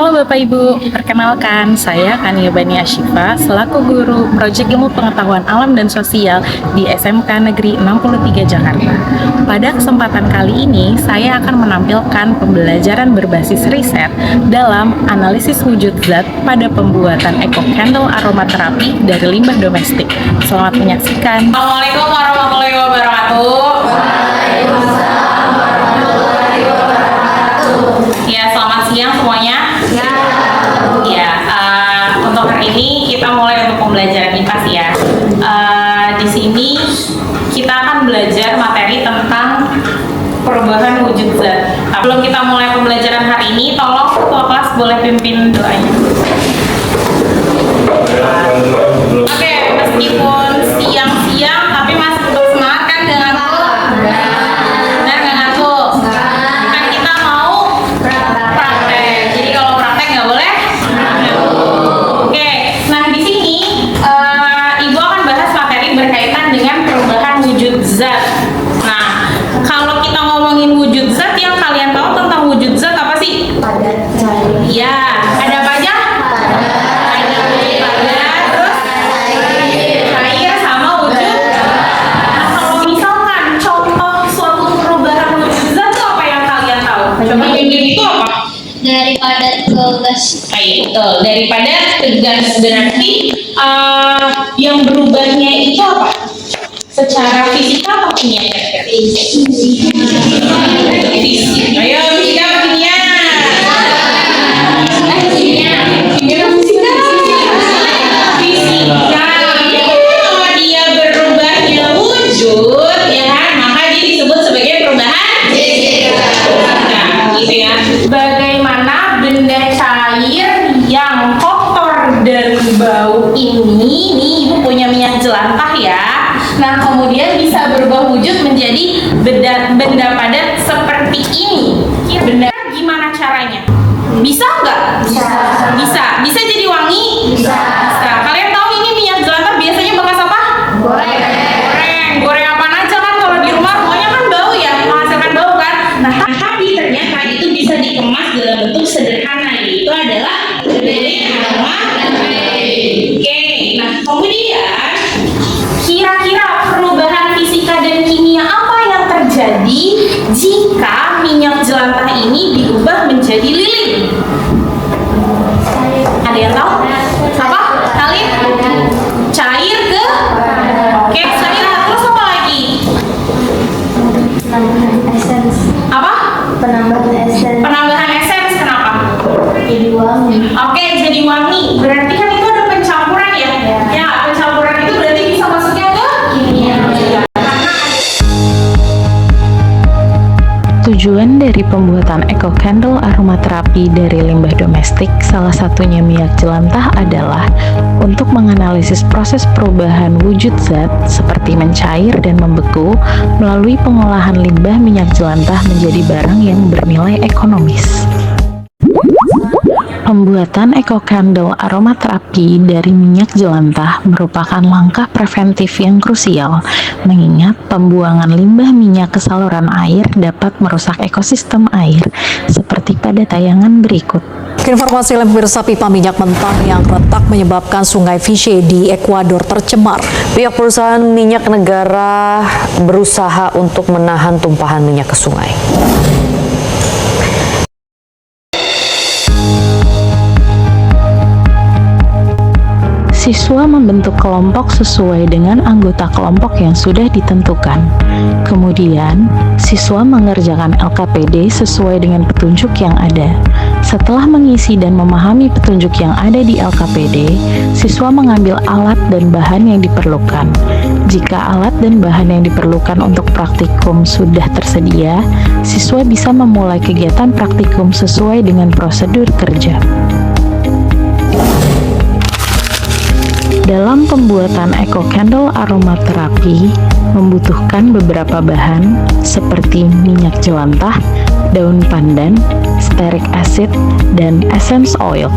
Halo Bapak Ibu, perkenalkan saya Kania Bani Ashifa selaku guru Proyek Ilmu Pengetahuan Alam dan Sosial di SMK Negeri 63 Jakarta. Pada kesempatan kali ini, saya akan menampilkan pembelajaran berbasis riset dalam analisis wujud zat pada pembuatan eco candle aromaterapi dari limbah domestik. Selamat menyaksikan. Assalamualaikum warahmatullahi wabarakatuh. Ya, selamat siang semuanya. Ya, untuk hari ini kita mulai untuk pembelajaran IPA sih ya. Di sini kita akan belajar materi tentang perubahan wujud zat. Sebelum kita mulai pembelajaran hari ini, tolong ketua kelas boleh pimpin doanya. Oke, meskipun siang-siang tapi masih tetap semangat kan dengan aku? Benar nggak ngaku? Kan kita mau praktek. Jadi kalau praktek nggak boleh? Oke, nah di sini Ibu akan bahas materi berkaitan dengan perubahan wujud zat. Nah, kalau kita ngomongin wujud zat, yang kalian tahu tentang wujud zat apa sih? Padat, cair. Ya, ada apa aja? Ada padat, terus cair sama wujud. Nah, kalau misalkan contoh suatu perubahan wujud zat itu apa yang kalian tahu? Coba pimpin itu apa? Dari padat ke gas. Betul, daripada tegas. Berarti yang berubahnya itu apa? Secara fisika atau kimia? Fisik. Ayo, fisika apa kimia? Kimia fisika. Fisika. Kalau dia berubahnya wujud, ya kan, maka dia disebut sebagai perubahan fisika. Gitu ya. Bagaimana benda cair yang kotor dan bau ini, nih Ibu punya minyak jelantah ya. Nah, kemudian bisa berubah wujud menjadi benda padat seperti ini. Benda gimana caranya? Bisa nggak? Bisa jadi wangi? Bisa. Kalian tahu ini minyak jelantah biasanya bekas apa? Goreng apa aja kan, kalau di rumah semuanya kan bau ya, menghasilkan bau kan. Nah, tapi ternyata itu bisa dikemas dalam bentuk sederhana, yaitu adalah dari aromaterapi. Oke, nah kemudian kira-kira perubahan fisika dan kimia apa yang terjadi jika minyak jelantah ini diubah menjadi lilin? Ada yang tahu? Apa? Kalian? Cair ke? Oke, cair terus apa lagi? Penambahan essence. Apa? Penambahan essence. Penambahan essence, kenapa? Jadi wangi. Oke, jadi wangi. Berarti kan itu ada pencampuran ya? Ya, pencampuran itu berarti bisa masuknya ke kimia. Tujuan dari pembuatan eco candle aromaterapi dari limbah domestik, salah satunya minyak jelantah, adalah untuk menganalisis proses perubahan wujud zat seperti mencair dan membeku melalui pengolahan limbah minyak jelantah menjadi barang yang bernilai ekonomis. Pembuatan eco candle aromaterapi dari minyak jelantah merupakan langkah preventif yang krusial, mengingat pembuangan limbah minyak ke saluran air dapat merusak ekosistem air, seperti pada tayangan berikut. Informasi lain pemirsa, pipa minyak mentah yang retak menyebabkan sungai Vichy di Ekuador tercemar. Pihak perusahaan minyak negara berusaha untuk menahan tumpahan minyak ke sungai. Siswa membentuk kelompok sesuai dengan anggota kelompok yang sudah ditentukan. Kemudian, siswa mengerjakan LKPD sesuai dengan petunjuk yang ada. Setelah mengisi dan memahami petunjuk yang ada di LKPD, siswa mengambil alat dan bahan yang diperlukan. Jika alat dan bahan yang diperlukan untuk praktikum sudah tersedia, siswa bisa memulai kegiatan praktikum sesuai dengan prosedur kerja. Dalam pembuatan eco candle aromaterapi membutuhkan beberapa bahan seperti minyak jelantah, daun pandan, stearic acid, dan essence oil.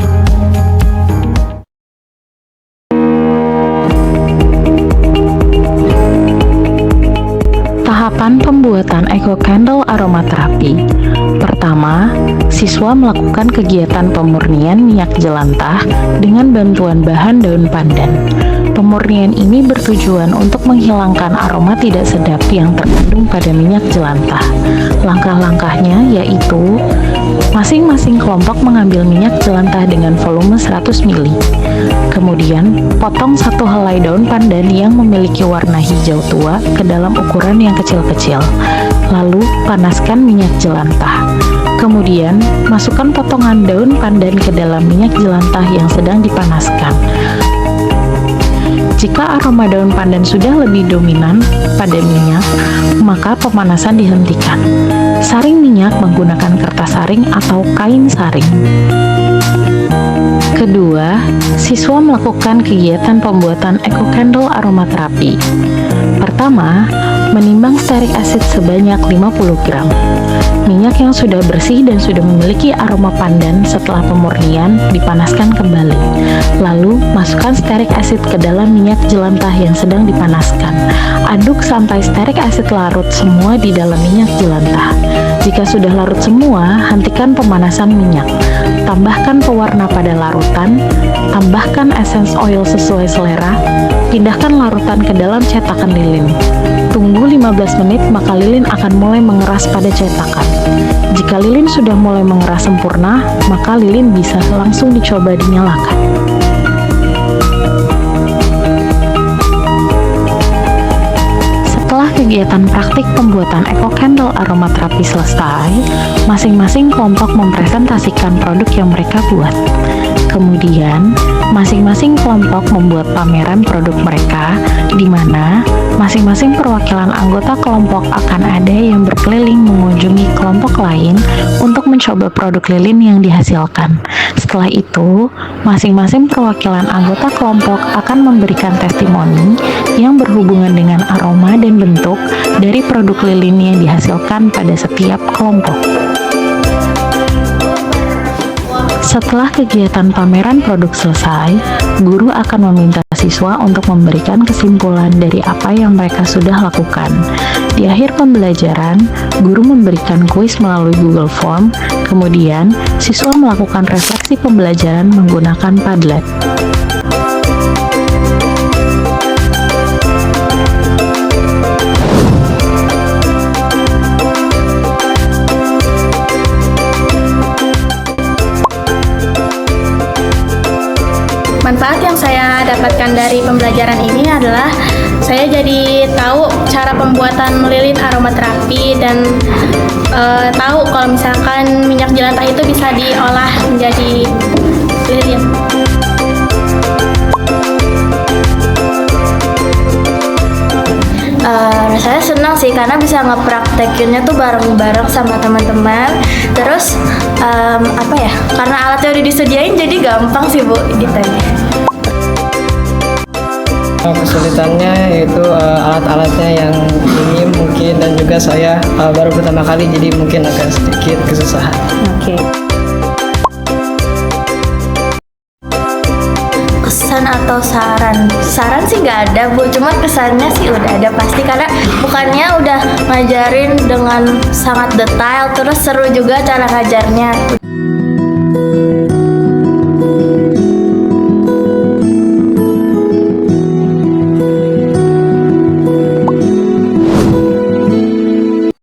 Tahapan pembuatan pembuatan Eco Candle aromaterapi. Pertama, siswa melakukan kegiatan pemurnian minyak jelantah dengan bantuan bahan daun pandan. Pemurnian ini bertujuan untuk menghilangkan aroma tidak sedap yang terkandung pada minyak jelantah. Langkah-langkahnya yaitu masing-masing kelompok mengambil minyak jelantah dengan volume 100 ml. Kemudian, potong satu helai daun pandan yang memiliki warna hijau tua ke dalam ukuran yang kecil-kecil. Lalu, panaskan minyak jelantah. Kemudian, masukkan potongan daun pandan ke dalam minyak jelantah yang sedang dipanaskan. Jika aroma daun pandan sudah lebih dominan pada minyak, maka pemanasan dihentikan. Saring minyak menggunakan kertas saring atau kain saring. Kedua, siswa melakukan kegiatan pembuatan Eco Candle aromaterapi. Pertama, menimbang stearik acid sebanyak 50 gram. Minyak yang sudah bersih dan sudah memiliki aroma pandan setelah pemurnian dipanaskan kembali. Lalu, masukkan stearik acid ke dalam minyak jelantah yang sedang dipanaskan. Aduk sampai stearik acid larut semua di dalam minyak jelantah. Jika sudah larut semua, hentikan pemanasan minyak. Tambahkan pewarna pada larutan, tambahkan essence oil sesuai selera, pindahkan larutan ke dalam cetakan lilin. Tunggu 15 menit maka lilin akan mulai mengeras pada cetakan. Jika lilin sudah mulai mengeras sempurna, maka lilin bisa langsung dicoba dinyalakan. Setelah kegiatan praktik pembuatan Eco Candle aromaterapi selesai, masing-masing kelompok mempresentasikan produk yang mereka buat. Kemudian, masing-masing kelompok membuat pameran produk mereka, di mana masing-masing perwakilan anggota kelompok akan ada yang berkeliling mengunjungi kelompok lain untuk mencoba produk lilin yang dihasilkan. Setelah itu, masing-masing perwakilan anggota kelompok akan memberikan testimoni yang berhubungan dengan aroma dan bentuk dari produk lilin yang dihasilkan pada setiap kelompok. Setelah kegiatan pameran produk selesai, guru akan meminta siswa untuk memberikan kesimpulan dari apa yang mereka sudah lakukan. Di akhir pembelajaran, guru memberikan kuis melalui Google Form, kemudian siswa melakukan refleksi pembelajaran menggunakan Padlet. Manfaat yang saya dapatkan dari pembelajaran ini adalah saya jadi tahu cara pembuatan lilin aromaterapi dan tahu kalau misalkan minyak jelantah itu bisa diolah menjadi lilin. Rasanya senang sih karena bisa ngepraktekinnya tuh bareng-bareng sama teman-teman. Terus karena alatnya udah disediain jadi gampang sih Bu gitu ya. Kesulitannya yaitu alat-alatnya yang minim mungkin, dan juga saya baru pertama kali jadi mungkin agak sedikit kesusahan. Oke. Kesan atau saran? Saran sih nggak ada Bu, cuma kesannya sih udah ada pasti karena bukannya udah ngajarin dengan sangat detail, terus seru juga cara ngajarnya.